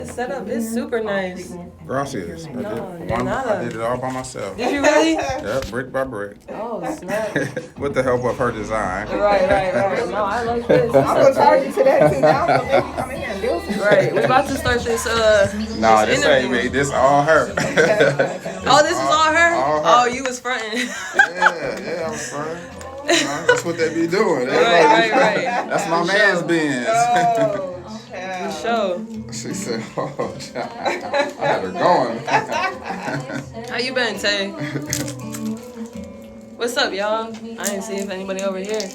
The setup is super nice. Gracias. No, I did it all by myself. Did you really? Yeah, brick by brick. Oh, snap. With the help of her design. Right. No, I like this. I'm gonna charge you to that too. Now I'm gonna make you come in here and do some Right, we about to start this Nah, this this ain't interview. me. This all her. Oh, this is all her? All her. Oh, you was fronting. Yeah, I'm fronting. That's what they be doing. Right. That's my man's Benz. For sure. She said, oh, child. I had her going. How you been, Tay? What's up, y'all? I didn't see if anybody over here.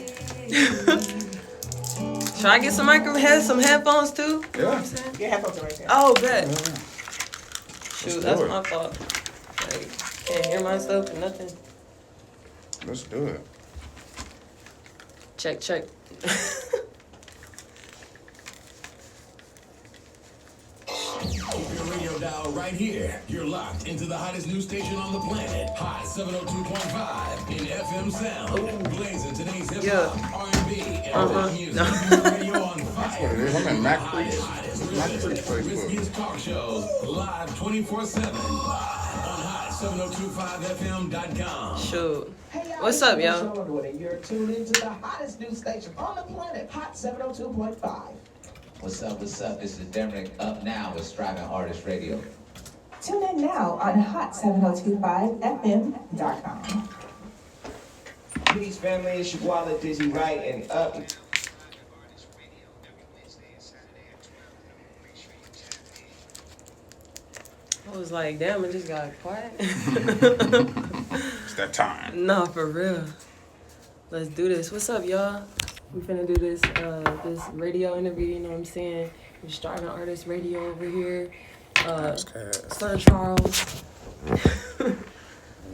Should I get some some headphones too? Yeah. Your headphones are right there. Oh, bet. Yeah. Shoot, that's my fault. Like, can't hear myself or nothing. Let's do it. Check. Keep your radio dial right here. You're locked into the hottest news station on the planet. Hot 702.5 in FM sound. Blazing today's hip hop, R&B, and rock music. Radio on fire. That's what it is. I'm in Mac Creek. Mac Creek Facebook. Riskiest talk shows live 24/7 on hot7025fm.com. Shoot. Hey, y'all, What's it's up, your y'all? show with it. You're tuned into the hottest news station on the planet, Hot 702.5. What's up? This is Derek up now with Striving Artist Radio. Tune in now on hot7025fm.com. Peace, family. It's your boy, Dizzy Wright, and up. I was like, damn, it just got quiet. It's that time. No, for real. Let's do this. What's up, y'all? We finna do this this radio interview, you know what I'm saying? We're starting Artist Radio over here. Sir Charles.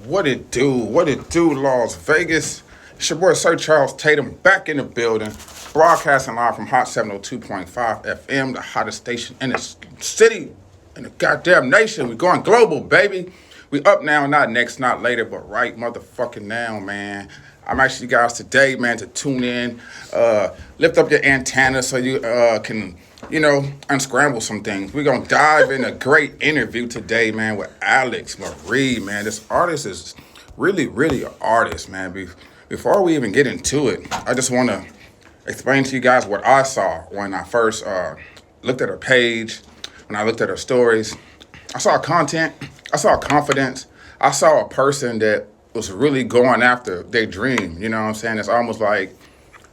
What it do, Las Vegas? It's your boy Sir Charles Tatum back in the building, broadcasting live from Hot 702.5 FM, the hottest station in the city, in the goddamn nation. We going global, baby. We up now, not next, not later, but right motherfucking now, man. I'm actually guys today, man, to tune in, lift up your antenna so you can, unscramble some things. We're going to dive in a great interview today, man, with Alyx Mariee, man. This artist is really, really an artist, man. Before we even get into it, I just want to explain to you guys what I saw when I first looked at her page, when I looked at her stories. I saw content, I saw confidence, I saw a person that was really going after their dream, you know what I'm saying? It's almost like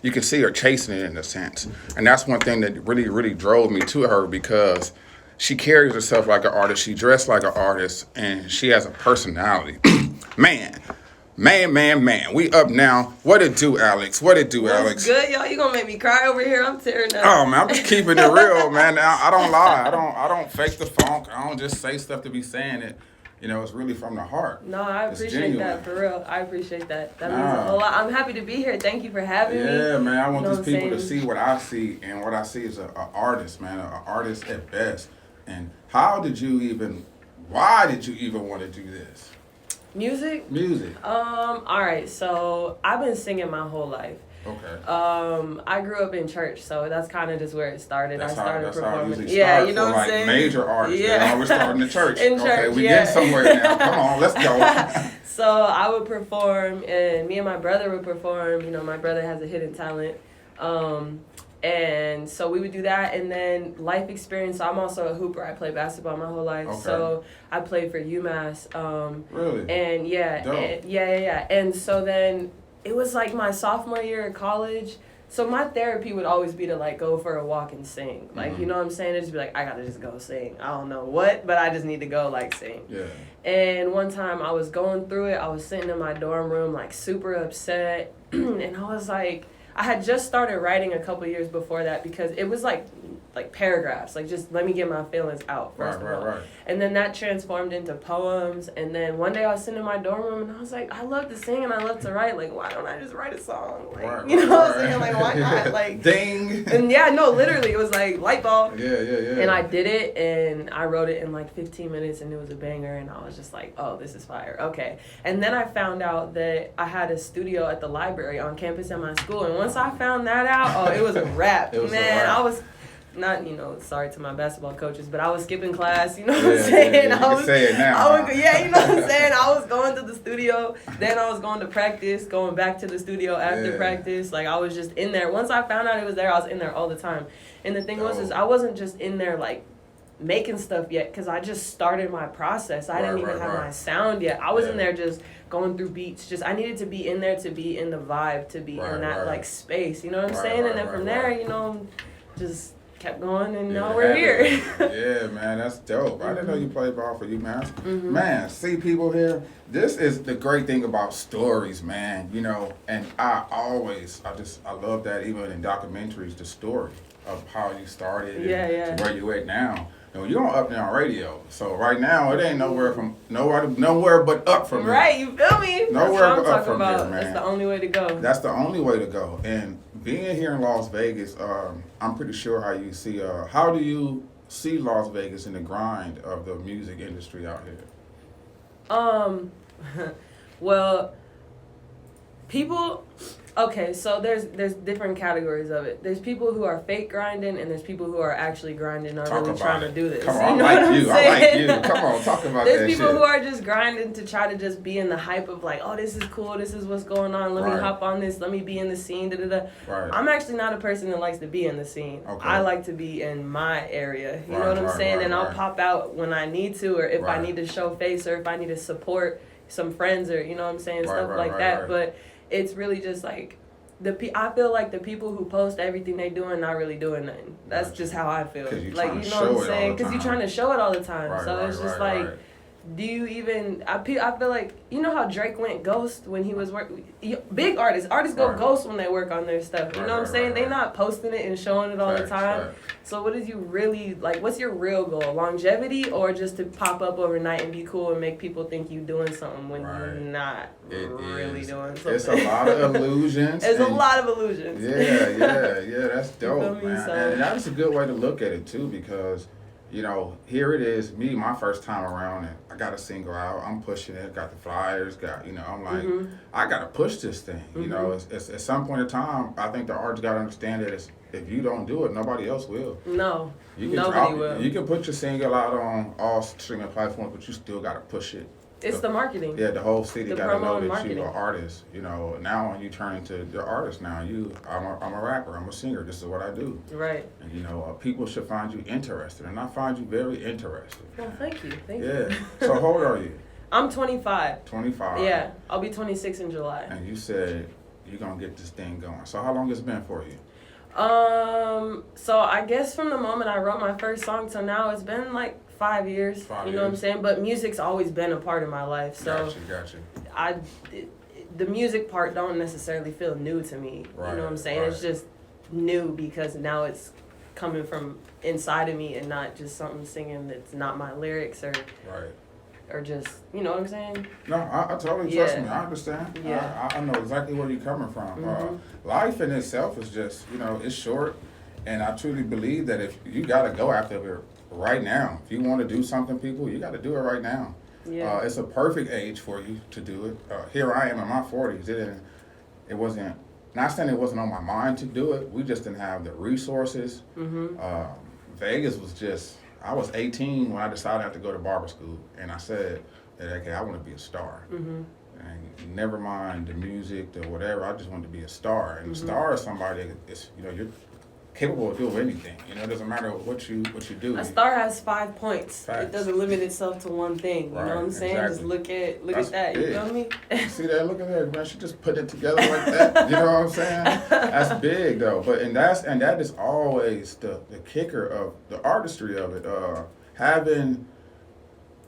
you can see her chasing it in a sense. And that's one thing that really, really drove me to her because she carries herself like an artist, she dressed like an artist, and she has a personality. Man, we up now. What it do, Alyx? What it do, Alyx? What's good, y'all? You gonna make me cry over here? I'm tearing up. Oh man, I'm just keeping it real, man. I don't lie. I don't fake the funk. I don't just say stuff to be saying it. It's really from the heart. No, I appreciate genuine. that, for real. I appreciate that. That means a whole lot. I'm happy to be here. Thank you for having me. Yeah, man. I want You know these people what I'm to see what I see, and what I see is an artist, man, an artist at best. And why did you even want to do this? Music? All right, so I've been singing my whole life. Okay. I grew up in church, so that's kind of just where it started. That's I started how it performing. usually Yeah, starts you know for, what I'm saying? Major artists. Yeah. They always start in the church. In Okay, church, we yeah. getting somewhere now. Come on, let's go. So I would perform, and me and my brother would perform. My brother has a hidden talent. And so we would do that, and then life experience. So I'm also a hooper. I played basketball my whole life. Okay. So I played for UMass. Really? And yeah. And so then it was like my sophomore year of college. So my therapy would always be to go for a walk and sing. You know what I'm saying? It'd just be like, I gotta just go sing. I don't know what, but I just need to go sing. Yeah. And one time I was going through it. I was sitting in my dorm room super upset. And I was like, I had just started writing a couple years before that because it was like paragraphs, just let me get my feelings out first of all. Right. And then that transformed into poems. And then one day I was sitting in my dorm room and I was like, I love to sing and I love to write. Why don't I just write a song? You know what I'm saying? Why not? Ding. And yeah, no, literally, it was light bulb. Yeah. And I did it, and I wrote it in 15 minutes, and it was a banger, and I was just like, oh, this is fire. Okay. And then I found out that I had a studio at the library on campus at my school, and once I found that out, it was a wrap. It was a Man, wrap. I was not, sorry to my basketball coaches, but I was skipping class, you know what Yeah, I'm saying? yeah, you can say it now. you know what I'm saying? I was going to the studio, then I was going to practice, going back to the studio after practice. Like, I was just in there. Once I found out it was there, I was in there all the time. And the thing was, I wasn't just in there, like, making stuff yet, because I just started my process. I didn't even have my sound yet. I was in there just going through beats. I needed to be in there to be in the vibe, to be in that, like, space. You know what I'm saying? And then from there, just kept going, and now we're here. Yeah, man, that's dope. I didn't know you played ball for UMass. Man, see people here, this is the great thing about stories, man, and I love that even in documentaries, the story of how you started and to where you at now. You're on Up Now Radio, so right now it ain't nowhere but up from here. Right, you feel me? Nowhere but up from here, man. That's the only way to go. That's the only way to go. And being here in Las Vegas, I'm pretty sure how do you see Las Vegas in the grind of the music industry out here? Well, people. Okay, so there's different categories of it. There's people who are fake grinding, and there's people who are actually grinding and are really trying to do this. Come on, I like you. Come on, talk about that shit. There's people who are just grinding to try to just be in the hype of like, oh, this is cool, this is what's going on, let me hop on this, let me be in the scene, da-da-da. Right. I'm actually not a person that likes to be in the scene. Okay. I like to be in my area, you know what I'm saying? And I'll pop out when I need to, or if I need to show face, or if I need to support some friends, or, you know what I'm saying, stuff like that. But it's really just like, I feel like the people who post everything they doing not really doing nothing. That's just how I feel. Like, you know what I'm saying? Because you're trying to show it all the time. So it's just like, do you even? I feel like, you know how Drake went ghost when he was working. Big artists go ghost when they work on their stuff. You know what I'm saying? They not posting it and showing it all the time. So what is you really like? What's your real goal? Longevity, or just to pop up overnight and be cool and make people think you doing something when you're not really doing something? It's a lot of illusions. It's a lot of illusions. Yeah. That's dope, man. And that's a good way to look at it too, because here it is, me, my first time around, and I got a single out. I'm pushing it, got the flyers, I'm like, I got to push this thing. It's at some point in time, I think the artists got to understand that if you don't do it, nobody else will. No, nobody will. You can put your single out on all streaming platforms, but you still got to push it. It's the marketing. Yeah, the whole city got to know that you're an artist. Now when you turn into the artist now, I'm a rapper, I'm a singer, this is what I do. Right. And people should find you interested, and I find you very interested. Well, thank you. Yeah. So how old are you? I'm 25. 25. Yeah, I'll be 26 in July. And you said you're going to get this thing going. So how long has it been for you? So I guess from the moment I wrote my first song till now, it's been like 5 years. You know what I'm saying? But music's always been a part of my life. So Gotcha. The music part don't necessarily feel new to me. You know what I'm saying? It's just new because now it's coming from inside of me and not just something singing that's not my lyrics or just, you know what I'm saying? No, I totally trust me. I understand. Yeah. I know exactly where you're coming from. Life in itself is just, it's short. And I truly believe that if you got to go after it right now, if you want to do something, people, you got to do it right now. Yeah. It's a perfect age for you to do it. Here I am in my 40s. It wasn't, not saying it wasn't on my mind to do it. We just didn't have the resources. Vegas was just, I was 18 when I decided I had to go to barber school, and I said that, okay, I want to be a star. And never mind the music or whatever, I just wanted to be a star. And a star is somebody that is, you're capable of doing anything. It doesn't matter what you do. A star has 5 points. It doesn't limit itself to one thing. You know what I'm saying? Just look at that. Big. You feel me? See that? Look at that, man. She just put it together like that. You know what I'm saying? That's big though. But that is always the kicker of the artistry of it. Having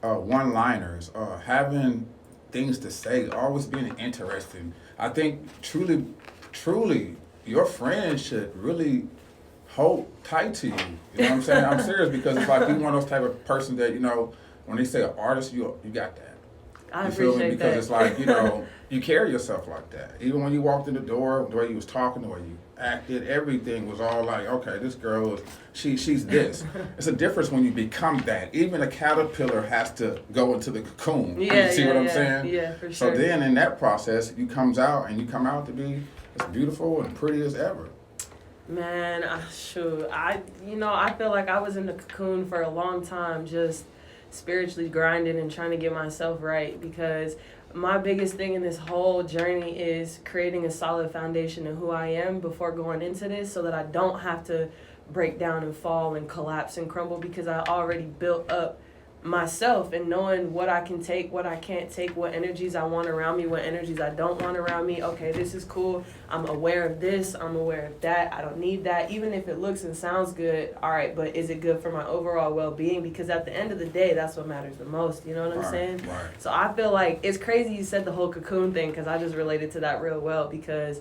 one-liners, having things to say, always being interesting. I think truly, your friends should really hold tight to you. You know what I'm saying? I'm serious, because it's like you're one of those type of person that, when they say an artist, you got that. I appreciate that. Because it's like, you carry yourself like that. Even when you walked in the door, the way you was talking, the way you acted, everything was all like, okay, this girl, she's this. It's a difference when you become that. Even a caterpillar has to go into the cocoon. Yeah, you see what I'm saying? Yeah, for sure. So then in that process, you come out to be as beautiful and pretty as ever. Man, shoot, I feel like I was in the cocoon for a long time, just spiritually grinding and trying to get myself right, because my biggest thing in this whole journey is creating a solid foundation of who I am before going into this, so that I don't have to break down and fall and collapse and crumble, because I already built up myself and knowing what I can take, what I can't take, what energies I want around me, what energies I don't want around me. Okay, this is cool. I'm aware of this. I'm aware of that. I don't need that. Even if it looks and sounds good, all right, but is it good for my overall well-being? Because at the end of the day, that's what matters the most. You know what I'm saying? Right. So I feel like it's crazy you said the whole cocoon thing, because I just related to that real well, because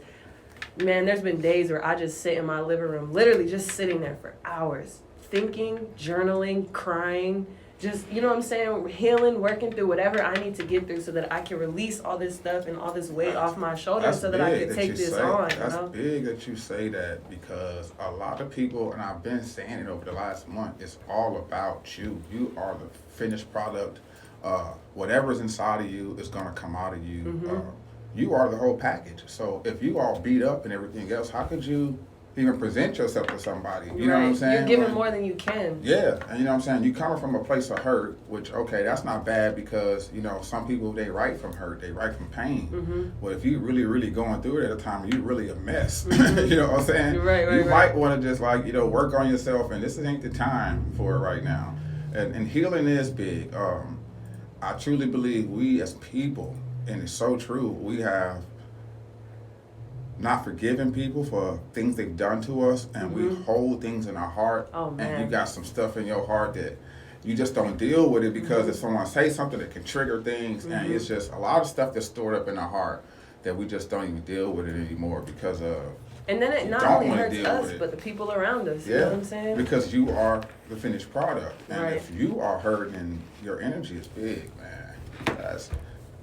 man, there's been days where I just sit in my living room, literally just sitting there for hours, thinking, journaling, crying, just, you know what I'm saying, healing, working through whatever I need to get through, so that I can release all this stuff and all this weight off my shoulders, so that I can take this on. That's big that you say that, because a lot of people, and I've been saying it over the last month, it's all about you. You are the finished product. Whatever's inside of you is going to come out of you. Mm-hmm. You are the whole package. So if you all beat up and everything else, how could you even present yourself to somebody? You know what I'm saying? You're giving more than you can. Yeah, and you know what I'm saying? You coming from a place of hurt, which, okay, that's not bad, because, you know, some people, they write from hurt, they write from pain. Mm-hmm. But if you really, really going through it at a time, you really a mess. You know what I'm saying? Right, you might want to just, like, you know, work on yourself, and this ain't the time for it right now. And healing is big. I truly believe we as people, and it's so true, we have not forgiving people for things they've done to us, and we hold things in our heart. Oh, man. And you got some stuff in your heart that you just don't deal with it, because if someone says something that can trigger things, and it's just a lot of stuff that's stored up in our heart that we just don't even deal with it anymore, because of and then it not only hurts us, but the people around us. yeah, You know what I'm saying? because you are the finished product, and Right. if you are hurting, your energy is big, man. That's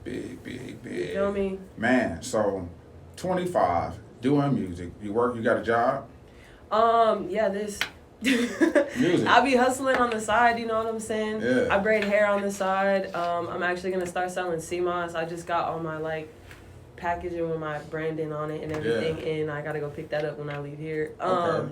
big, big, big. You feel me? Man, so 25, doing music. You work, you got a job? Yeah, this. Music. I be hustling on the side, you know what I'm saying? Yeah. I braid hair on the side. I'm actually gonna start selling CMOS. I just got all my like packaging with my branding on it and everything, and I gotta go pick that up when I leave here. Okay.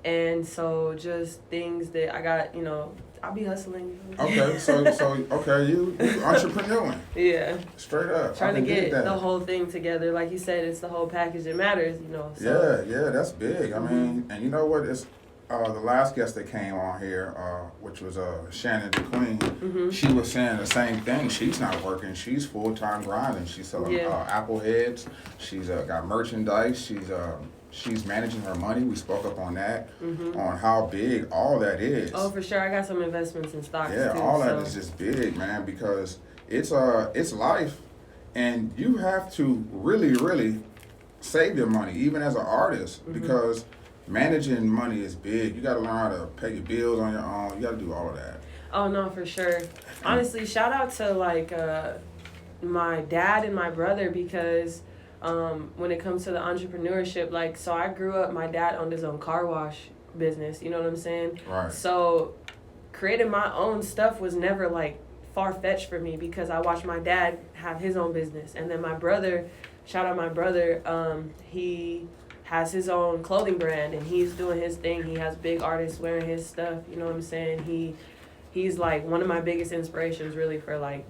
And so just things that I got, you know, I'll be hustling. Okay, so okay, you entrepreneuring. Yeah. Straight up. Trying I to can get dig that. the whole thing together. Like you said, it's the whole package that matters, you know. So. Yeah, that's big. I mean, and you know what? It's the last guest that came on here, which was Shannon the Queen. She was saying the same thing. She's not working. She's full-time grinding. She's selling Apple heads. She's got merchandise. She's managing her money. We spoke up on that, on how big all that is. Oh, for sure. I got some investments in stocks too. Yeah, all that is just big, man, because it's life, and you have to really, really save your money, even as an artist, because managing money is big. You got to learn how to pay your bills on your own. You got to do all of that. Oh, no, for sure. Honestly, shout out to like my dad and my brother, because when it comes to the entrepreneurship, like, so I grew up, my dad owned his own car wash business, you know what I'm saying? Right. So creating my own stuff was never like far-fetched for me, because I watched my dad have his own business. And then my brother, shout out my brother, he has his own clothing brand, and he's doing his thing. He has big artists wearing his stuff, you know what I'm saying? He's like one of my biggest inspirations, really, for like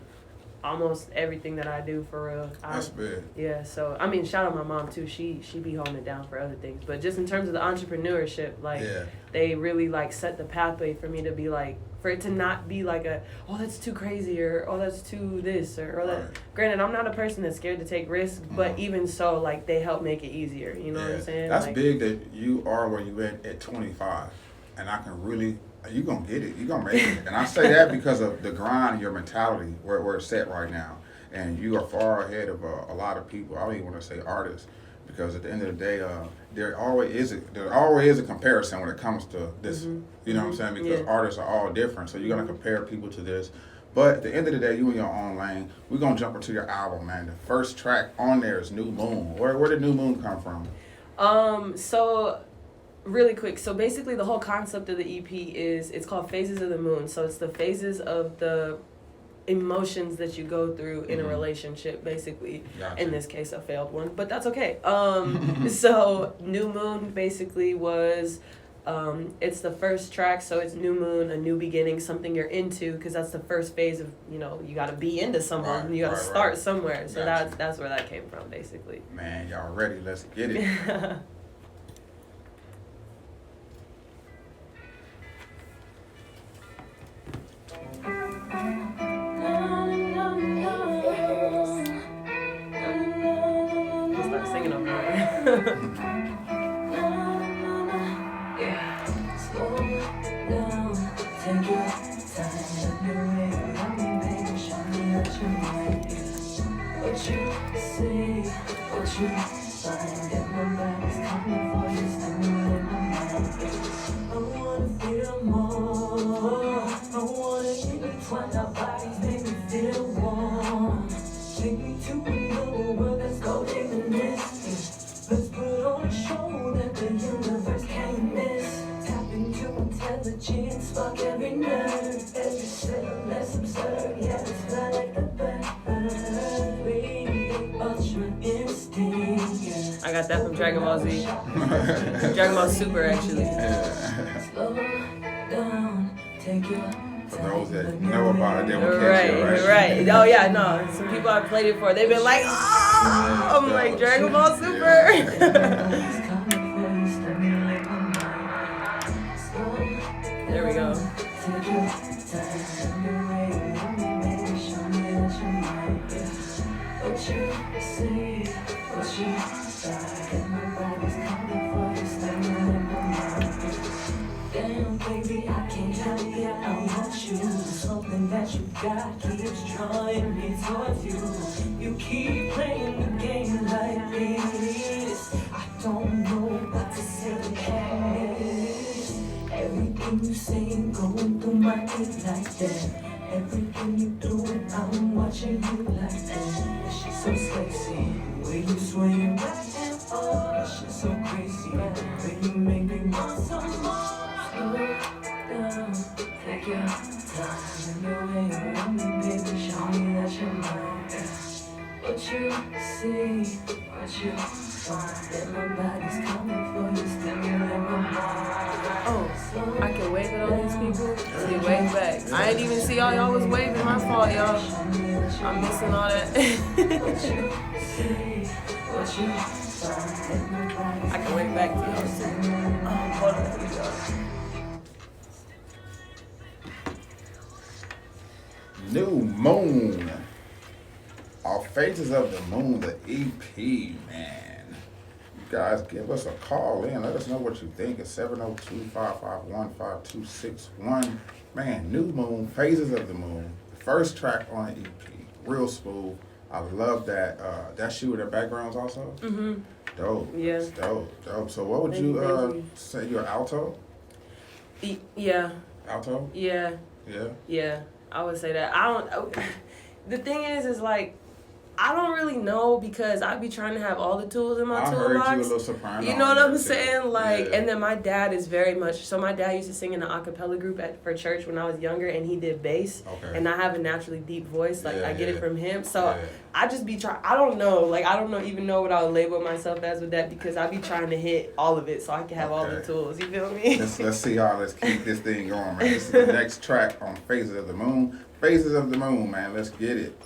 almost everything that I do, for real. That's big. Yeah, so I mean, shout out my mom too. She be holding it down for other things, but just in terms of the entrepreneurship, like they really like set the pathway for me to be like, for it to not be like oh, that's too crazy, or oh, that's too this, or that. Right. Granted, I'm not a person that's scared to take risks, but even so, like, they help make it easier. You know what I'm saying? That's like, big that you are where you at 25, and I can really. You gonna get it. You gonna make it. And I say that because of the grind and your mentality where it's set right now. And you are far ahead of a lot of people. I don't even want to say artists, because at the end of the day, there always is a comparison when it comes to this. You know what I'm saying? Because artists are all different. So you're gonna compare people to this. But at the end of the day, you in your own lane. We're gonna jump into your album, man. The first track on there is New Moon. Where did New Moon come from? So really quick, so basically the whole concept of the EP is, it's called Phases of the Moon. So it's the phases of the emotions that you go through in a relationship, basically. Gotcha. In this case, a failed one, but that's okay. So New Moon basically was, it's the first track, so it's new moon, a new beginning, something you're into, because that's the first phase of, you know, you got to be into someone, Right, you got to right, start right. somewhere. So Gotcha. that's where that came from, basically. Man, y'all ready? Let's get it. Start singing over there. What you see, what you find, and my back is coming for you, stimulating my mind. I wanna feel more. I wanna intertwine our bodies, make me feel warm. Take me to another world that's colder than this. Let's put on a show that the universe can't miss. Tap into intelligence, spark every nerve, every cell, let's observe. Yeah, let's fly like the bird. Ultra instinct. Yeah. I got that from Dragon Ball Z. Dragon Ball Super, actually. Slow down, take your For those that know about it, they will catch Right, it, right? right. Oh yeah, no. Some people I played it for, they've been like, oh, I'm like Dragon Ball Super. There we go. What you see, what you find, and my body's coming for you, stimulating my mind. Damn, baby, I can't help it, I want you. Something that you got keeps drawing me towards you. You keep playing the game like this. I don't know what to say to this. Everything you say going through my head like that. Everything you do, I'm watching you like that. She's so sexy, the way you swing back and forth. She's so crazy, the way you make me want some more. Slow down, take your time, and the way you love me, baby, show me that you're mine. What you see, what you find, that my body's coming for you, stimulating my mind. Oh, I can wave at all these people. See, wave back. I didn't even see y'all was waving. My fault, y'all. I'm missing all that. I can wave back to y'all too. Hold on, here we go. New Moon. Our Phases of the Moon, the EP, man. You guys give us a call in. Let us know what you think. It's 702-551-5261. Man, New Moon, Phases of the Moon. First track on the EP. Real smooth. I love that. That's you with the backgrounds also? Mm-hmm. Dope. Yeah. Dope. So what would Thank you you. say? You're alto? Yeah. Alto? Yeah. Yeah. Yeah. I would say that. I don't. The thing is like, I don't really know because I be trying to have all the tools in my I toolbox. heard you a little soprano. You know what I'm saying? Like, yeah. and then my dad is very much. So my dad used to sing in an a cappella group for church when I was younger, and he did bass. Okay. And I have a naturally deep voice. Like I get it from him. So Yeah. I just be trying. I don't know. Like I don't even know what I would label myself as with that because I be trying to hit all of it so I can have all the tools. You feel me? Let's see how let's keep this thing going, man. This is the next track on Phases of the Moon. Phases of the Moon, man. Let's get it.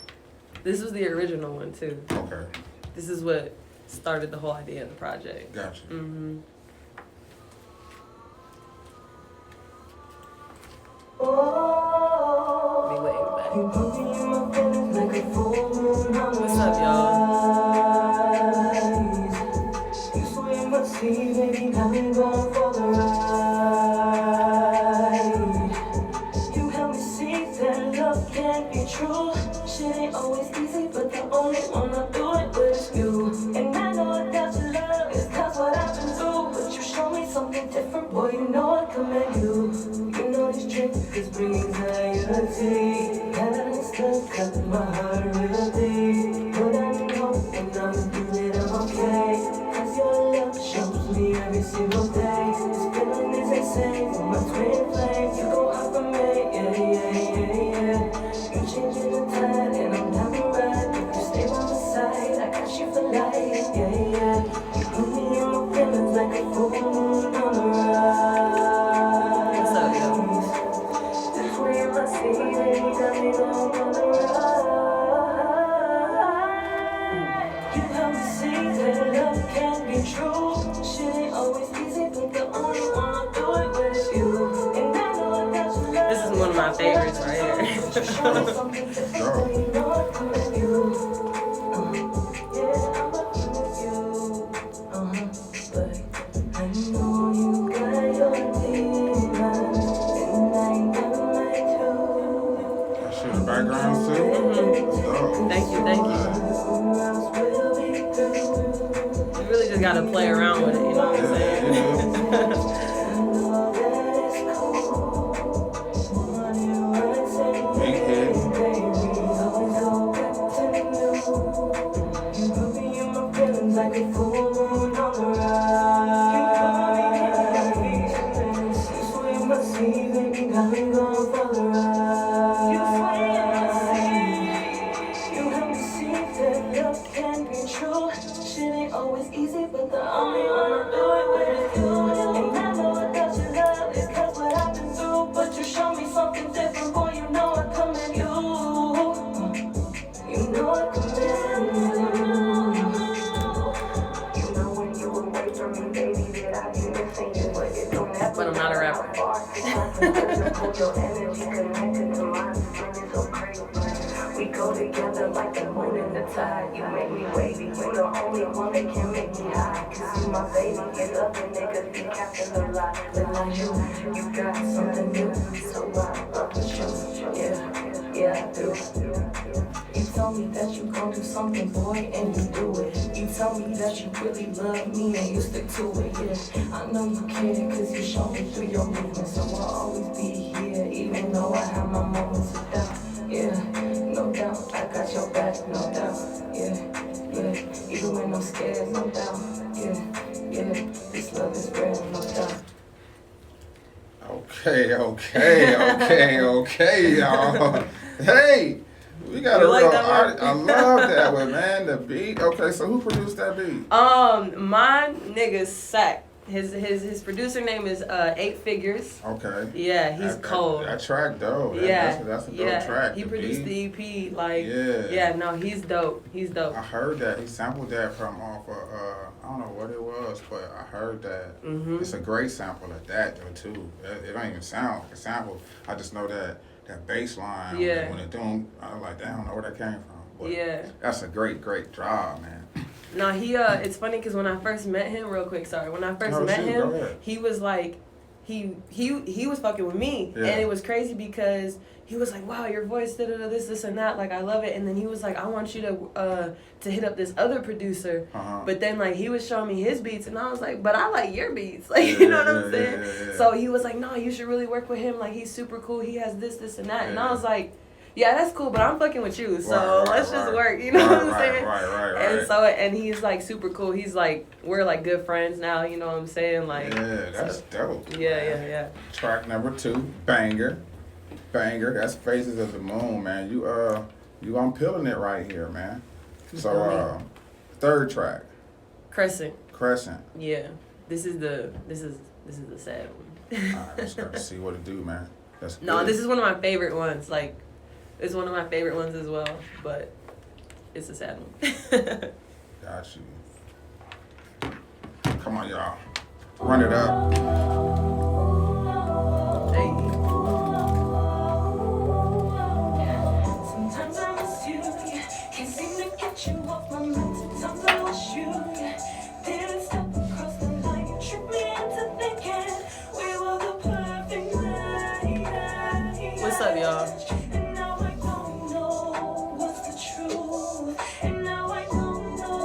This was the original one too. Okay. This is what started the whole idea of the project. Gotcha. Mm-hmm. Be waiting back. What's up, y'all? You help me see that love can't be true. Shit ain't always easy, but the only one I do it with is you. And I know that your love is cause what I've been through. But you show me something different, boy, you know I commend you. You know this trick is bringing anxiety. And I still cut my heart real deep. But I know when I'm feeling I'm okay. Cause your love shows me every single day. This feeling is insane. From my twin flames, you go out for me, yeah. You changing favorites right here. That shit in the background too. Thank you. You really just gotta play around with it, you know what I'm saying? Big head. Like a full moon on the rise. Swim my sea, baby, got me going for the ride. You help me see that love can be true. Shit ain't always easy, but the only one to do it with you. And I know that your love is cause what I've been through. But you show me something different, boy, you know I commend you. You know I commend you. But I'm not a rapper. We go together like the moon and the tide. You make me wavy. You're the only one that can make me high. Cause you my baby. You love the niggas be capping a lot. But like you got something new. So I love the show. Yeah, I do. You tell me that you gon' do something, boy, and you do it. You tell me that you really love me and you stick to it, yeah. I know you care, cause you show me through your movements. So I'll always be here, even though I have my moments of doubt. Yeah, no doubt, I got your back, no doubt. Yeah, even when I'm scared, no doubt. Yeah, this love is real, no doubt. Okay, y'all. Hey, we got You a like real that art. one? I love that one, man. The beat. Okay, so who produced that beat? My nigga Sack. His producer name is 8 Figures. Okay. Yeah, he's cold. That track dope. Yeah, That's a dope track. He The produced beat. the EP. Like, Yeah. no, he's dope. I heard that. He sampled that from off of, I don't know what it was, but I heard that. It's a great sample at that, though, too. It don't even sound like a sample. I just know that bass line, Yeah. when it doing, I'm like, damn, I don't know where that came from. But Yeah. That's a great job, man. No, he it's funny because when I first met him, real quick, sorry, when I first met Go him, ahead. he was like, he was fucking with me, Yeah. and it was crazy because he was like, wow, your voice, this and that, like I love it, and then he was like, I want you to hit up this other producer, but then like he was showing me his beats, and I was like, but I like your beats, like you know what I'm saying? Yeah. So he was like, no, you should really work with him, like he's super cool, he has this and that, and I was like, yeah, that's cool, but I'm fucking with you, so let's just work, you know what I'm saying? Right. And so, and he's like super cool. He's like, we're like good friends now, you know what I'm saying? Like, Yeah, that's dope. Yeah. Track number 2, banger. That's Phases of the Moon, man. You unpeeling it right here, man. So, third track, Crescent. Yeah. This is the sad one. Alright, let's start to see what it do, man. That's good. No, this is one of my favorite ones. Like, it's one of my favorite ones as well, but it's a sad one. Got you. Come on, y'all. Run it up. Hey. Sometimes I miss you, can't seem to get you off my mind. Sometimes I wish you didn't step across the line. You tricked me into thinking we were the perfect match. What's up, y'all? And now I don't know what's the truth. And now I don't know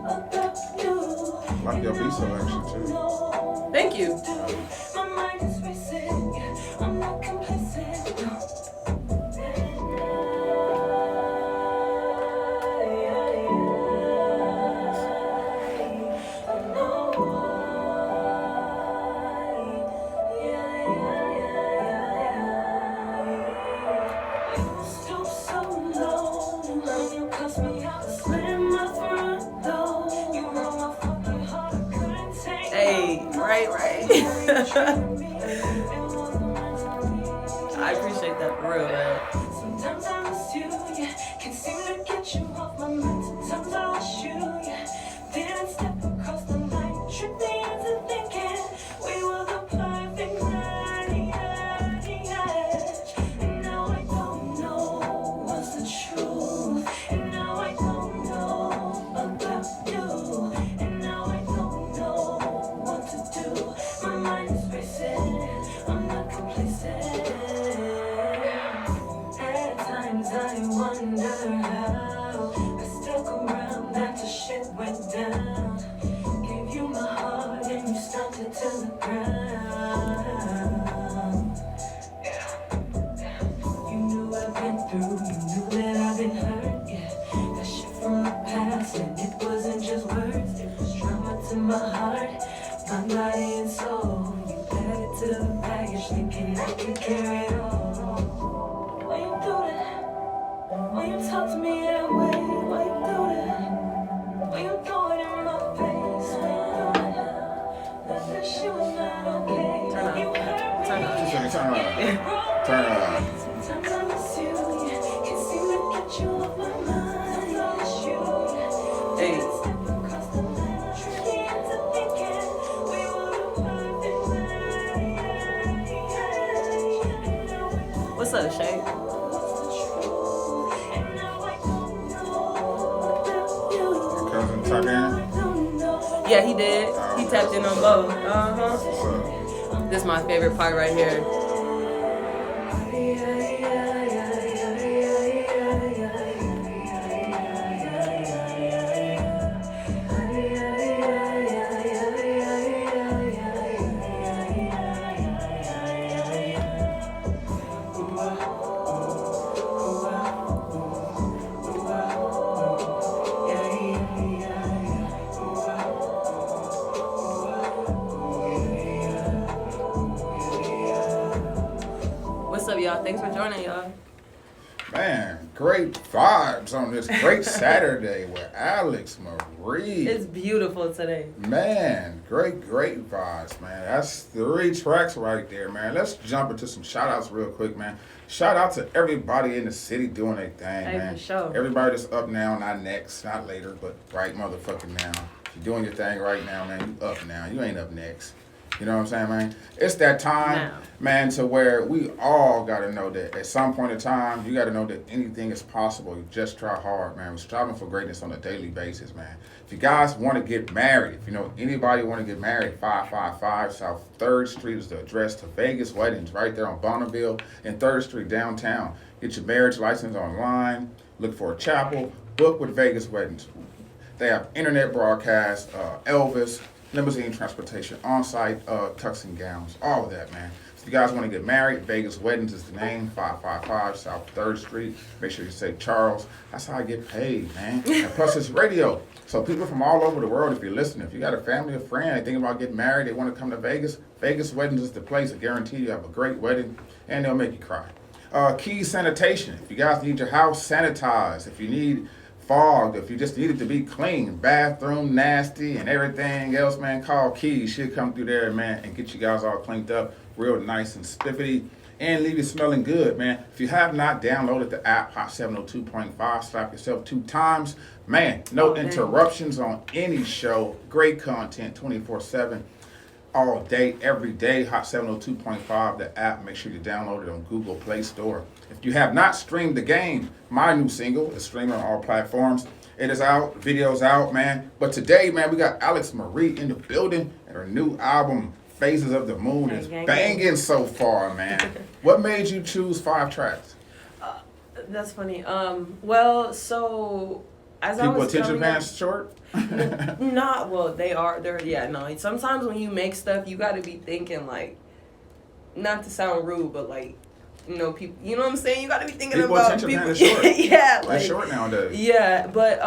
about you. Like your beat selection, too. Thank you. My mind is racing, I'm not complacent. No. Hey, right. I appreciate that for real, man. Sometimes I miss you, can't seem to get you off my mind. Sometimes I wish you didn't step across the line. Tricked me into thinking we were the perfect match. And you wonder how I stuck around after shit went down. Gave you my heart and you stopped it to the ground. You knew I've been through, you knew that I've been hurt, yeah. That shit from the past, and it wasn't just words, it was trauma to my heart, my body and soul. You added to the baggage, thinking I could carry it all. Why you do that? Why you talk to me that way? Why you do that? Why you throw it in my face? Why you do that? That shit was not okay. You hurt me. Turn on. Sometimes I miss you, yeah. Can't seem to get you off my mind. I miss you, yeah. Hey. Step across the line, truly into thinking we were a perfect match. What's up, Shay? Cousin tuck in. Yeah, he did. He tapped in on both. What's up? This is my favorite part right here. What's up, y'all? Thanks for joining, y'all. Man, great vibes on this great Saturday with Alyx Mariee. It's beautiful today. Man, great vibes, man. That's 3 tracks right there, man. Let's jump into some shout-outs real quick, man. Shout out to everybody in the city doing their thing, Hey, man. for sure. Everybody that's up now, not next, not later, but right motherfucking now. If you're doing your thing right now, man, you up now. You ain't up next. You know what I'm saying, man? It's that time, Now. man, to where we all got to know that at some point in time, you got to know that anything is possible. You just try hard, man. We're striving for greatness on a daily basis, man. If you guys want to get married, if you know anybody want to get married, 555 South 3rd Street is the address to Vegas Weddings, right there on Bonneville and 3rd Street downtown. Get your marriage license online, look for a chapel, book with Vegas Weddings. They have internet broadcast, Elvis, limousine transportation, on-site tux and gowns, all of that, man. If you guys want to get married, Vegas Weddings is the name, 555 South 3rd Street. Make sure you say Charles. That's how I get paid, man. And plus, it's radio. So people from all over the world, if you're listening, if you got a family or friend, they think about getting married, they want to come to Vegas, Vegas Weddings is the place. I guarantee you have a great wedding, and they'll make you cry. Key sanitation. If you guys need your house sanitized, if you need fogged, if you just need it to be clean, bathroom nasty and everything else, man, call Keys. She'll come through there, man, and get you guys all cleaned up real nice and spiffy and leave you smelling good, man. If you have not downloaded the app, Hot 702.5, slap yourself 2 times. Man, no interruptions on any show. Great content 24/7. All day, every day, Hot 702.5, the app. Make sure you download it on Google Play Store. If you have not streamed the game, my new single is streaming on all platforms. It is out, video's out, man. But today, man, we got Alyx Mariee in the building, and her new album, Phases of the Moon, is banging so far, man. What made you choose 5 tracks? That's funny. Well, so as I was People attention coming up, spans short? Not well. They're yeah. No. Sometimes when you make stuff, you got to be thinking like, not to sound rude, but like, you know, people. You know what I'm saying? You got to be thinking People about attention people. span is short. Yeah, like It's short nowadays. yeah. But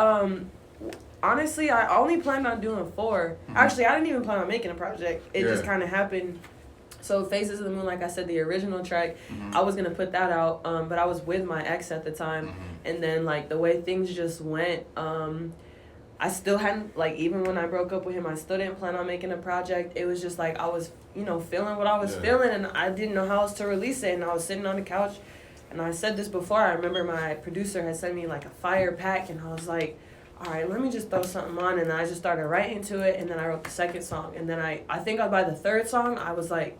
honestly, I only planned on doing 4. Mm-hmm. Actually, I didn't even plan on making a project. It just Yeah. kind of happened. So Phases of the Moon, like I said, the original track, I was gonna put that out, but I was with my ex at the time, and then like the way things just went, I still hadn't, like, even when I broke up with him, I still didn't plan on making a project. It was just like I was, you know, feeling what I was feeling, and I didn't know how else to release it, and I was sitting on the couch, and I said this before, I remember my producer had sent me like a fire pack, and I was like, all right, let me just throw something on, and then I just started writing to it, and then I wrote the 2nd song, and then I think by the 3rd song, I was like,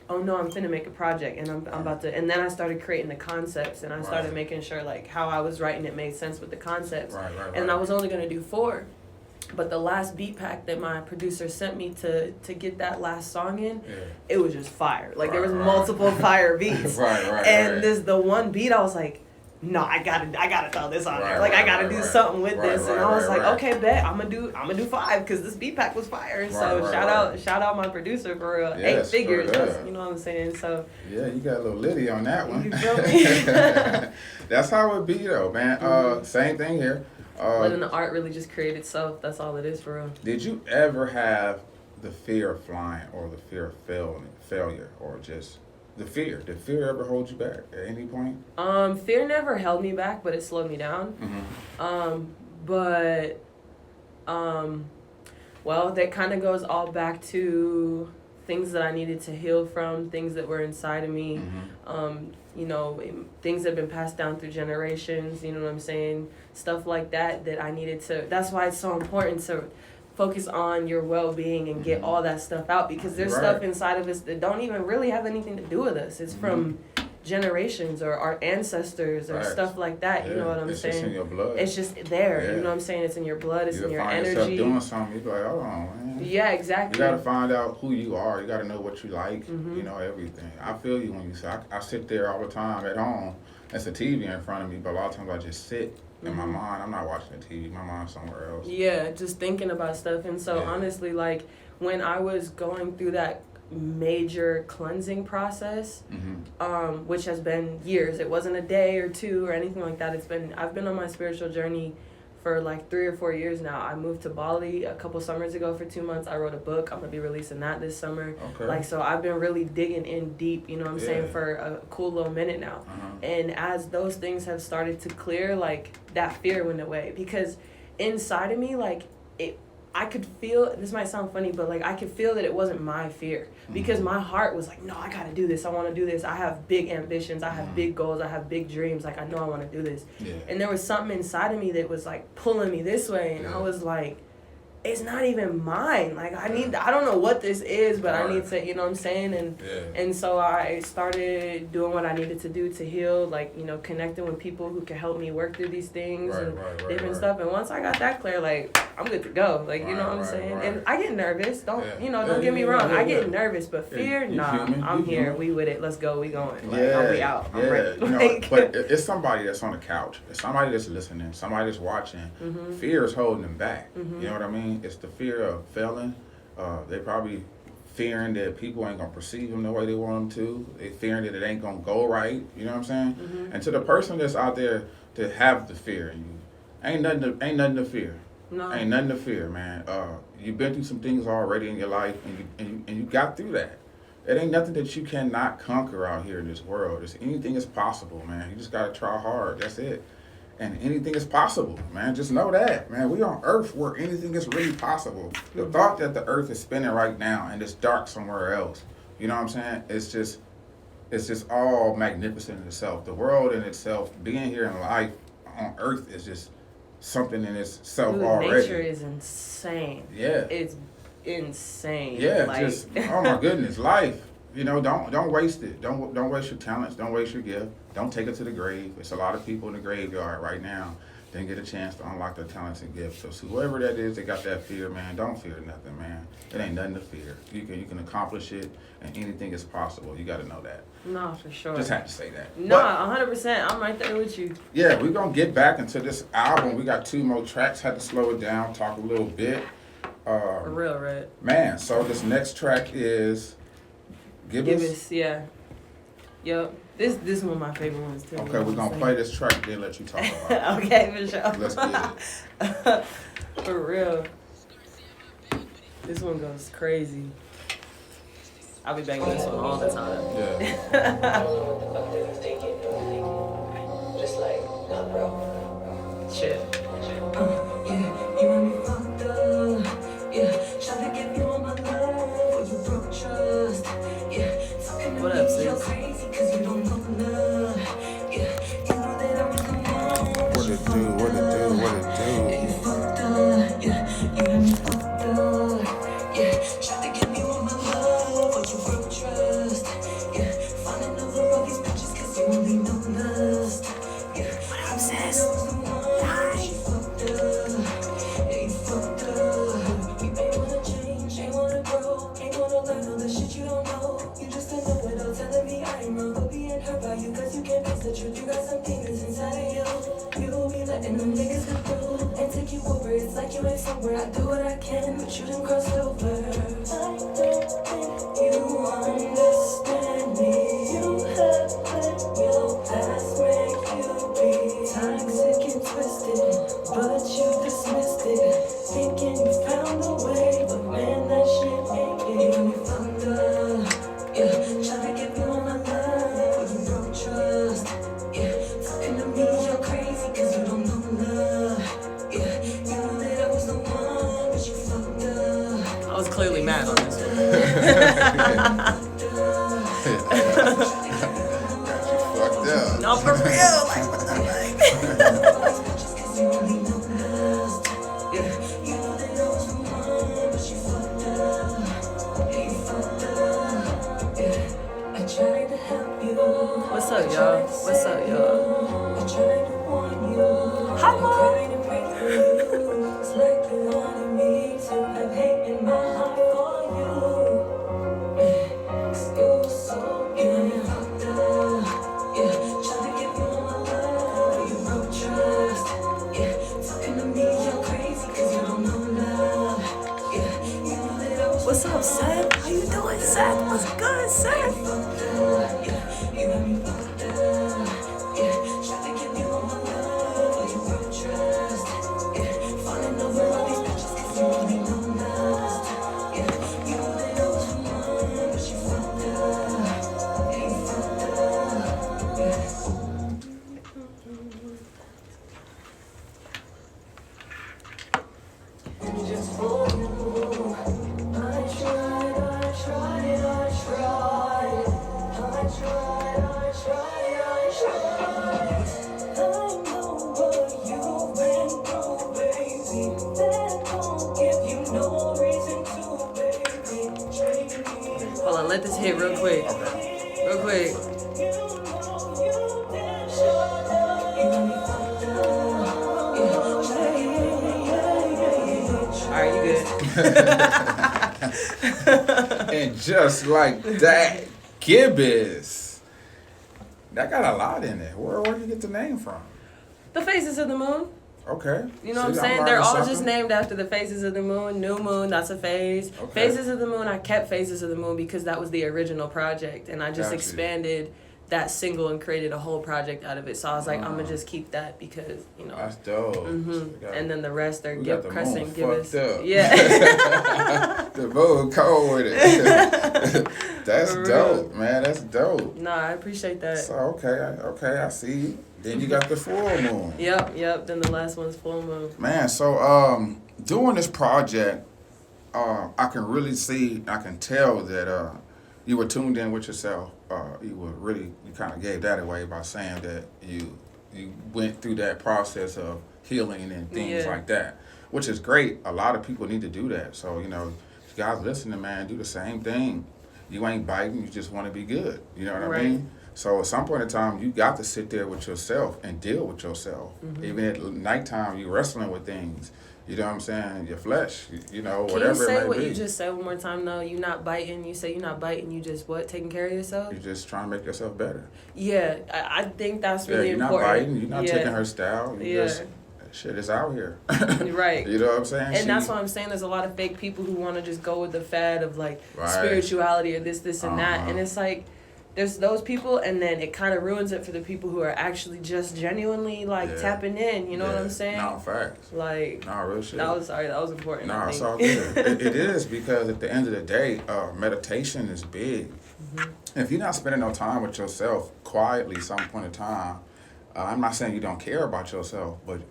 oh no, I'm finna make a project, and I'm about to, and then I started creating the concepts, and I started making sure like how I was writing it made sense with the concepts, and I was only gonna do 4, but the last beat pack that my producer sent me to get that last song in, it was just fire, like there was multiple fire beats, and this the one beat I was like, no, I gotta throw this on there. Right, Like I right, gotta right, do right. something with Right, this, and right, I was right, like, right. okay, bet I'm gonna do 5 because this beat pack was fire. So Right, shout out my producer for real. Yes, 8 figures. for That's, real. you know what I'm saying. So Yeah, you got a little litty on that one. You feel me? That's how it be though, man. Same thing here. letting the art really just create itself. That's all it is for real. Did you ever have the fear of flying or the fear of failure or just the fear? Did fear ever hold you back at any point? Fear never held me back, but it slowed me down. Well, that kind of goes all back to things that I needed to heal from, things that were inside of me, you know, things that have been passed down through generations, you know what I'm saying? Stuff like that I needed to, that's why it's so important to focus on your well-being and get all that stuff out, because there's stuff inside of us that don't even really have anything to do with us. It's from generations or our ancestors or stuff like that. You know what I'm saying? It's just in your blood. It's just there. You know what I'm saying? It's in your blood. It's in your find energy. yourself doing something. You be like, hold on, man. Yeah, exactly. You gotta find out who you are. You gotta know what you like. You know everything. I feel you when you say. I sit there all the time at home. There's a TV in front of me, but a lot of times I just sit in my mind. I'm not watching the TV. My mind's somewhere else. Yeah, just thinking about stuff. And so honestly, like when I was going through that major cleansing process, which has been years. It wasn't a day or two or anything like that. I've been on my spiritual journey for like 3 or 4 years now. I moved to Bali a couple summers ago for 2 months. I wrote a book. I'm gonna be releasing that this summer. Okay. Like, so I've been really digging in deep, you know what I'm saying, for a cool little minute now. And as those things have started to clear, like that fear went away, because inside of me, like I could feel, this might sound funny, but like I could feel that it wasn't my fear, because my heart was like, no, I gotta do this. I want to do this. I have big ambitions. I have big goals. I have big dreams. Like I know I want to do this. And there was something inside of me that was like pulling me this way. And I was like, it's not even mine. Like I don't know what this is, but I need to, you know what I'm saying? And so I started doing what I needed to do to heal, like, you know, connecting with people who can help me work through these things and different stuff. And once I got that clear, like I'm good to go. Like, you know what I'm saying? And I get nervous. Don't get me wrong. I get nervous, but fear, nah, I'm here. We with it. Let's go. We going. Like, I'll be out. I'm ready. You know, but it's somebody that's on the couch. It's somebody that's listening. Somebody that's watching. Fear is holding them back. You know what I mean? It's the fear of failing. They probably fearing that people ain't gonna perceive them the way they want them to. They fearing that it ain't gonna go right. You know what I'm saying? And to the person that's out there to have the fear in you, ain't nothing to fear. No. Ain't nothing to fear, man. You've been through some things already in your life, and you got through that. It ain't nothing that you cannot conquer out here in this world. Anything is possible, man. You just gotta try hard. That's it. And anything is possible, man. Just know that, man. We on Earth where anything is really possible. The thought that the Earth is spinning right now and it's dark somewhere else, you know what I'm saying? It's just all magnificent in itself. The world in itself, being here in life on Earth is just something in itself already. Nature is insane. Yeah. It's insane. Yeah, like, just oh my goodness, life. You know, don't waste it. Don't waste your talents. Don't waste your gift. Don't take it to the grave. It's a lot of people in the graveyard right now didn't get a chance to unlock their talents and gifts. So whoever that is that got that fear, man, don't fear nothing, man. It ain't nothing to fear. You can accomplish it, and anything is possible. You got to know that. No, for sure. Just had to say that. No, 100%. I'm right there with you. Yeah, we're going to get back into this album. We got 2 more tracks. Had to slow it down, talk a little bit. For real, Red. Man, so this next track is Give Us. Yeah. Yep. This is one of my favorite ones, too. Okay, we're going to play this track, then let you talk about it. Okay, for sure. Let's get it. For real. This one goes crazy. I'll be banging this one all the time. Yeah. Just like, nah, bro. Shit. Yeah, you and me fucked up. Yeah, trying to give you all my love, but you broke trust. Yeah, talking What to up, me, you're sis? crazy 'cause you don't know love. Yeah, you know that I was the one. What it do? Yeah, you fucked up. Yeah, you and me fucked up. Yeah, trying to give you all my love, but you broke trust. Yeah, finding over all these bitches 'cause you only know lust. Yeah, I'm obsessed. nothing them niggas can do. And take you over, it's like you ain't somewhere. I do what I can, but you done crossed over. I don't think you understand me. You have let your past make you be toxic and twisted, but you dismissed it, thinking you found a way, but man, that shit ain't it. Even you fucked up, yeah, tryna give you all my love, you broke trust, yeah, talking to me, you're crazy, cause you don't know love, yeah, you know that I was the one, but you fucked up. I was clearly mad on this one. Fucked up. No, for real. Like, what the What's up, y'all? What's up, y'all? Hi, Mom. What's up, Seth? How you doing, Seth? What's good, Seth? Hold on, let this hit real quick. Real quick. Alright, you good. And just like that, Gibbous. That got a lot in it. Where did you get the name from? The Faces of the Moon. Okay. You know what I'm saying? They're all just named after the phases of the moon. New moon, that's a phase. Okay. Phases of the moon, I kept Phases of the Moon because that was the original project. And I just expanded that single and created a whole project out of it. So I was like, I'm going to just keep that because, you know. That's dope. And then the rest are Gibbous. Crescent, Gibbous. Yeah. The moon cold with it. That's dope, man. That's dope. Nah, I appreciate that. So, okay, I see you. Then you got the full moon. Yep. Then the last one's full moon. Man, so doing this project, I can really see, I can tell that you were tuned in with yourself. You kind of gave that away by saying that you went through that process of healing and things like that, which is great. A lot of people need to do that. So, you know, you guys listening, man, do the same thing. You ain't biting, you just want to be good. You know what I mean? So at some point in time, you got to sit there with yourself and deal with yourself. Even at nighttime, you wrestling with things. You know what I'm saying? Your flesh, you know, whatever it may be. Can you say what you just said one more time, though? You're not biting. You say you're not biting. You just, what, taking care of yourself? You're just trying to make yourself better. Yeah, I think that's really important. important. You're not biting. You're not taking her style. You just, shit is out here. Right. You know what I'm saying? And that's what I'm saying. There's a lot of fake people who want to just go with the fad of, like, spirituality or this, and that. And it's like, there's those people, and then it kind of ruins it for the people who are actually just genuinely, like, tapping in. You know what I'm saying? No, facts. Like, no, real shit. That was important. No, it's all good. It is, because at the end of the day, meditation is big. If you're not spending no time with yourself quietly some point in time, I'm not saying you don't care about yourself, but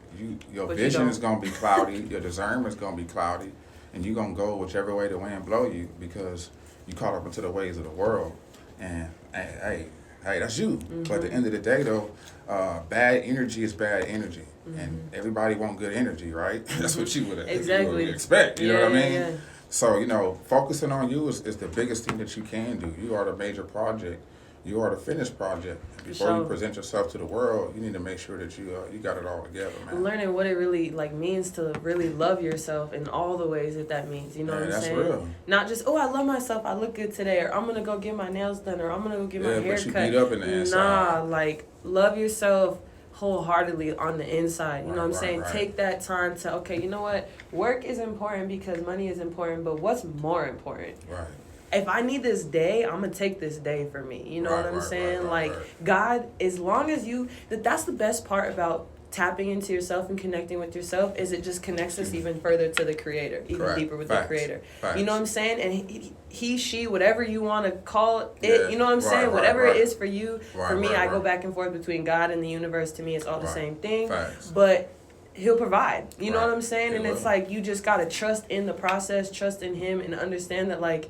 your vision is going to be cloudy, your discernment is going to be cloudy, and you're going to go whichever way the wind blow you because you caught up into the ways of the world. And hey, that's you. But at the end of the day, though, bad energy is bad energy. And everybody want good energy, right? That's what you would expect, you know what I mean? Yeah. So, you know, focusing on you is the biggest thing that you can do. You are the major project. You are the finished project. Before you present yourself to the world, you need to make sure that you got it all together, man. Learning what it really means to really love yourself in all the ways that means. You know what I'm saying? That's real. Not just, I love myself, I look good today, or I'm gonna go get my nails done, or I'm gonna go get my hair cut. But you beat up in the inside. Nah, like, love yourself wholeheartedly on the inside. You know what I'm saying? Right. Take that time to, okay, you know what? Work is important because money is important, but what's more important? Right. If I need this day, I'm going to take this day for me. You know what I'm saying? Right. God, as long as you, that's the best part about tapping into yourself and connecting with yourself, is it just connects us even further to the Creator, even deeper with the Creator. Facts. You know what I'm saying? And he, she, whatever you want to call it, you know what I'm saying? Whatever it is for you. For me, I go back and forth between God and the universe. To me, it's all the same thing. Facts. But He'll provide. You know what I'm saying? He and will. it's like, you just got to trust in the process, trust in Him, and understand that, like,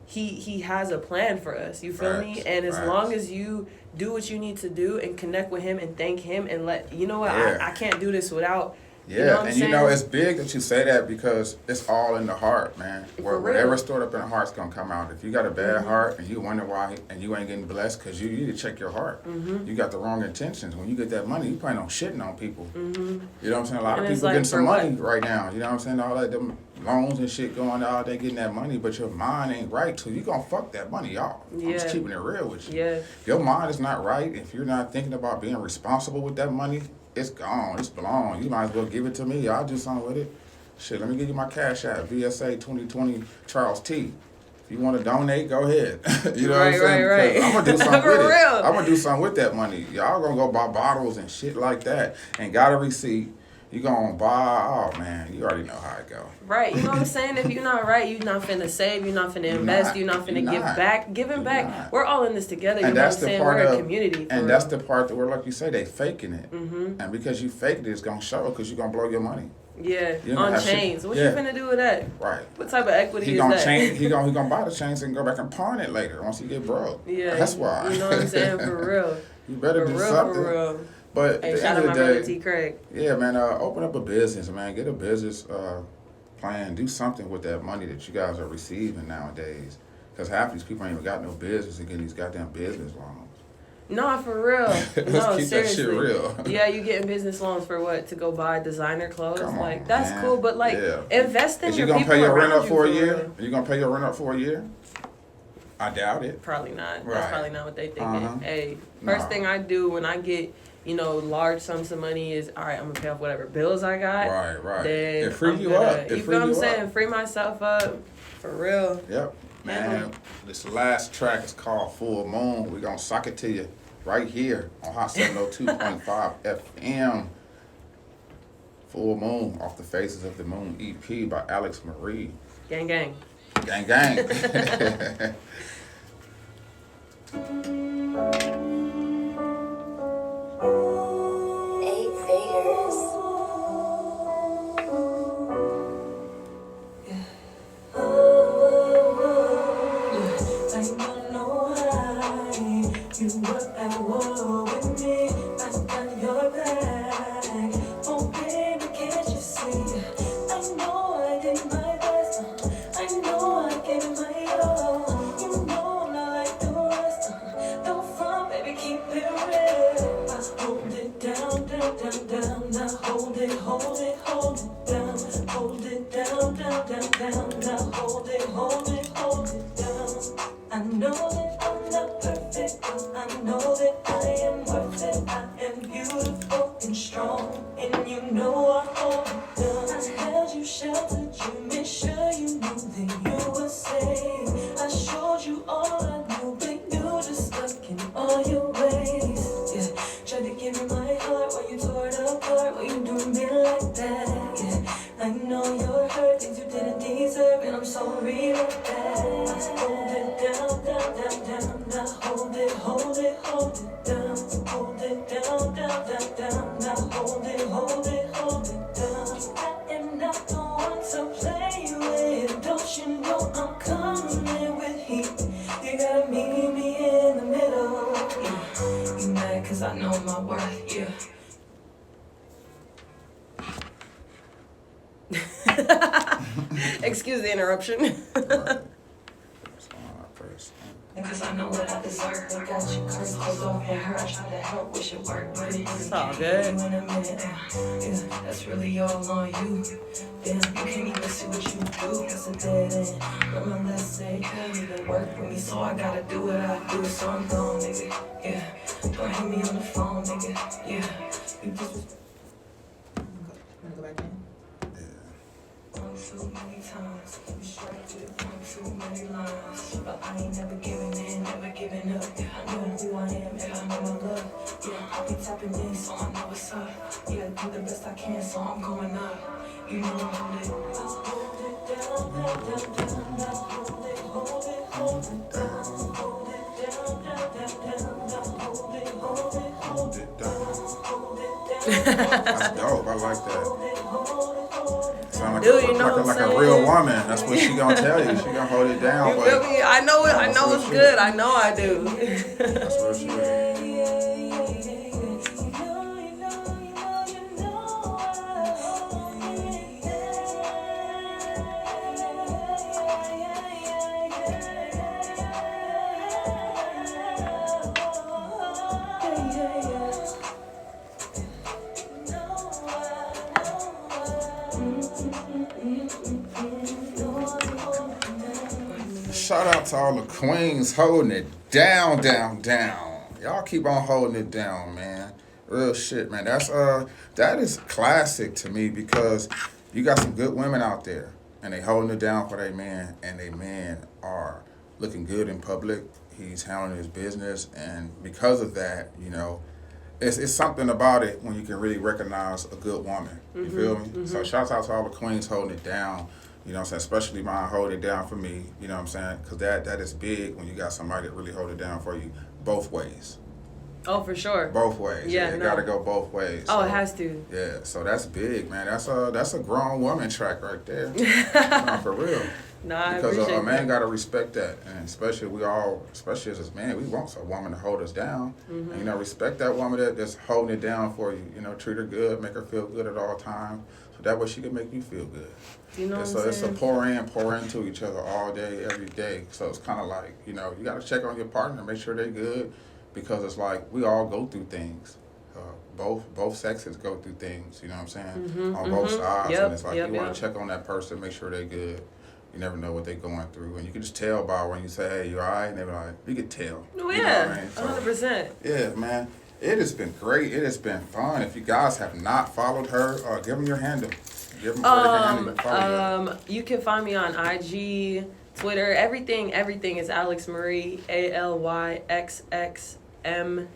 He has a plan for us. You feel me? And as long as you do what you need to do and connect with Him and thank Him and let, you know what, I can't do this without. Yeah, you know what I'm and saying? you know, it's big that you say that because it's all in the heart, man. For Whatever's stored up in the heart's gonna come out. If you got a bad heart and you wonder why and you ain't getting blessed, because you need to check your heart. You got the wrong intentions. When you get that money, you plan on shitting on people. You know what I'm saying? A lot of people getting some money right now. You know what I'm saying? All that them loans and shit going out, they getting that money, but your mind ain't right, so you gonna fuck that money off. I'm just keeping it real with you. If your mind is not right, if you're not thinking about being responsible with that money, it's gone. It's blown. You might as well give it to me. I'll do something with it. Shit, let me give you my cash app. VSA 2020 Charles T. If you want to donate, go ahead. You know what I'm saying? Right. I'm going to do something For with real. it. I'm going to do something with that money. Y'all going to go buy bottles and shit like that and got a receipt. You going to buy, oh man, you already know how it go. Right, you know what I'm saying? If you're not right, you're not finna save, you're not finna invest, you're not finna give back. Giving back, we're all in this together, you know what I'm saying? We're a community. And that's the part that we're, like you say, they faking it. And because you faked it, it's going to show because you're going to blow your money. Yeah, on chains. What you finna do with that? Right. What type of equity He is gonna that? He gonna buy the chains and go back and pawn it later once he get broke. Yeah. That's why. You know what I'm saying? For real. You better do something. For real. But Hey, at the shout end out of my the brother day, T. Craig. yeah, man, open up a business, man. Get a business plan. Do something with that money that you guys are receiving nowadays. Because half these people ain't even got no business and getting these goddamn business loans. No, for real. Let's No, keep seriously. that shit real. Yeah, you getting business loans for what? To go buy designer clothes? Come like, on, that's man. cool, but like, invest in Is your you gonna people pay your rent around up for a you, year? real. Are you gonna pay your rent up for a year? I doubt it. Probably not. Right. That's probably not what they thinking. Hey, first thing I do when I get, you know, large sums of money is, all right, I'm gonna pay off whatever bills I got. Right. Then It free I'm you gonna, up. You feel what I'm saying? Free myself up. For real. Yep. Man, this last track is called Full Moon. We're gonna sock it to you right here on Hot 702.5 FM. Full Moon, Off the Faces of the Moon EP by Alyx Mariee. Gang, gang. Gang, gang. You were at war with me, I got your back. Oh baby, can't you see? I know I did my best. I know I gave it my all. You know I'm not like the rest. Don't front, baby, keep it real. I hold it down, down, down, down. Now hold it, hold it, hold it down. Hold it down, down, down, down. Now hold it, hold it, hold it down. I know that I'm not perfect, but I know that I am worth it. I am beautiful and strong, and you know I hold it down. I held you, sheltered you, made sure you knew that you were safe. I showed you all I knew, but you just stuck in all your ways. Yeah, tried to give me my heart while you tore it apart. Why you doing me like that? Yeah, I know you're hurt, things you didn't deserve, and I'm sorry about that. Hold it down, down, down, down. Now hold it, hold it, hold it down. Hold it down, down, down, down. Now hold it, hold it, hold it down. I am not the one to play with. Don't you know I'm coming with heat? You gotta meet me in the middle. Yeah. You mad cause I know my worth, yeah. Excuse the interruption. Because I know what I deserve. I got you cursed, closed off and hurt. I try to help, wish it worked, but it It's all good. in a minute. Yeah, that's really all on you. Damn, you can't even see what you do. It's a dead end. But my let's say you can't even work for me, so I gotta do what I do. So I'm gone, nigga. Yeah, don't hit me on the phone, nigga. Yeah. You just Wanna go back in? one too many times. You distracted one too many lines. But I ain't never giving in, never giving up. I know who I am and I know my love. Yeah, I'll be tapping in, so I know what's up. Yeah, do the best I can, so I'm going up. You know I'm on it. Hold it down, down, down, down, down. Hold it, hold it, hold it down. Hold it down, down, down, down, down. Hold it, hold it, hold it down. That's dope. I like that. Sound like, Dude, you know what I'm like a saying? real woman. That's what she gonna tell you. She gonna hold it down. You but feel me? I know it. I know it's good. I know I do. That's real shit. Shout out to all the queens holding it down, down, down. Y'all keep on holding it down, man. Real shit, man. That is classic to me because you got some good women out there and they holding it down for their man, and their men are looking good in public. He's handling his business, and because of that, you know, it's something about it when you can really recognize a good woman. You feel me? So shout out to all the queens holding it down. You know what I'm saying? Especially mine hold it down for me. You know what I'm saying? Because that is big when you got somebody that really hold it down for you both ways. Oh, for sure. Both ways. Yeah, It no. got to go both ways. Oh, So, it has to. Yeah, so that's big, man. That's a grown woman track right there. No, for real. Nah, I Because appreciate a man that. got to respect that, and especially as a man, we want a woman to hold us down, and you know, respect that woman that's holding it down for you. You know, treat her good, make her feel good at all times, so that way she can make you feel good. You know It's what I'm a saying? pour into each other all day, every day. So it's kind of like, you know, you got to check on your partner, make sure they're good, because it's like we all go through things. Both sexes go through things. You know what I'm saying? On both sides, Yep, and it's like yep, you want yep. to check on that person, make sure they're good. You never know what they're going through, and you can just tell by when you say, "Hey, you all right?" And they're like, "You can tell." Oh, You know yeah, what I mean? So, 100%. yeah, man. It has been great. It has been fun. If you guys have not followed her, give them your handle. Give them where they can handle you. Follow you. You can find me on IG, Twitter, everything is Alyx Mariee,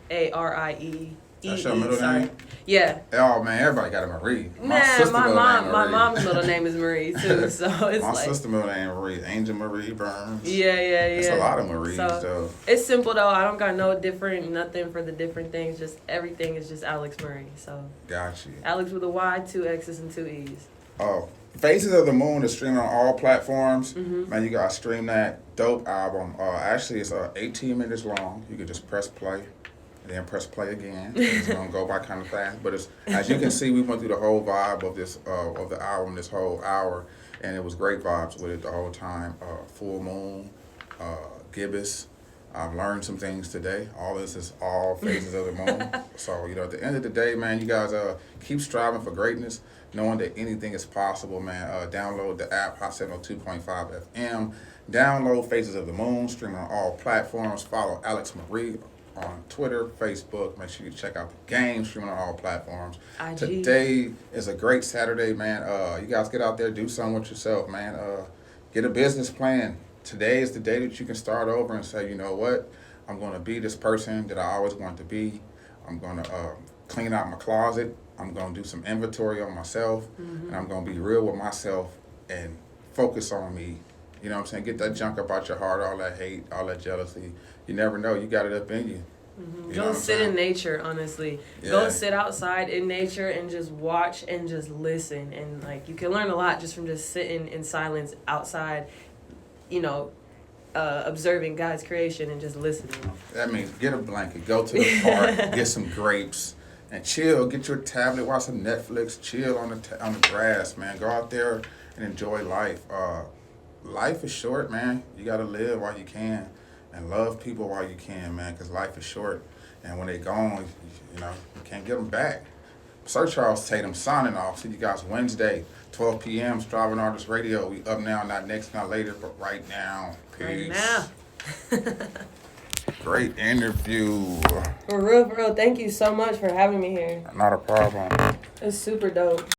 ALYXXMARIE. That's your middle name? Yeah. Oh man, everybody got a Marie. Man, sister my middle name my Marie. mom's middle name is Marie too, so it's My like sister middle name Marie, Angel Marie Burns. yeah. It's a lot of Maries So, though. it's simple though. I don't got nothing for the different things. Just everything is just Alyx Mariee. So Got you. Alex with a Y, 2 X's and 2 E's. Oh, Faces of the Moon is streaming on all platforms. Man, you gotta stream that dope album. Actually, it's 18 minutes long. You can just press play. And then press play again. It's gonna go by kind of fast, but it's, as you can see, we went through the whole vibe of this of the album this whole hour, and it was great vibes with it the whole time. Full Moon, Gibbous. I've learned some things today. All this is all Phases of the Moon. So you know, at the end of the day, man, you guys keep striving for greatness, knowing that anything is possible, man. Download the app Hot 702.5 FM. Download Faces of the Moon, streaming on all platforms. Follow Alyx Mariee on Twitter, Facebook. Make sure you check out the game, streaming on all platforms. IG. Today is a great Saturday, man. You guys get out there, do something with yourself, man. Get a business plan. Today is the day that you can start over and say, you know what, I'm going to be this person that I always wanted to be. I'm going to clean out my closet. I'm going to do some inventory on myself, and I'm going to be real with myself and focus on me. You know what I'm saying? Get that junk up out your heart, all that hate, all that jealousy. You never know. You got it up in you. You know what Go I'm sit saying? in nature, honestly. Yeah. Go sit outside in nature and just watch and just listen. And, like, you can learn a lot just from just sitting in silence outside, you know, observing God's creation and just listening. That means get a blanket, go to the park, get some grapes, and chill. Get your tablet, watch some Netflix, chill on the grass, man. Go out there and enjoy life. Life is short, man. You got to live while you can and love people while you can, man, because life is short. And when they're gone, you know, you can't get them back. Sir Charles Tatum signing off. See you guys Wednesday, 12 p.m. Striving Artist Radio. We up now, not next, not later, but right now. Peace. Right now. Great interview. For real, thank you so much for having me here. Not a problem. It's super dope.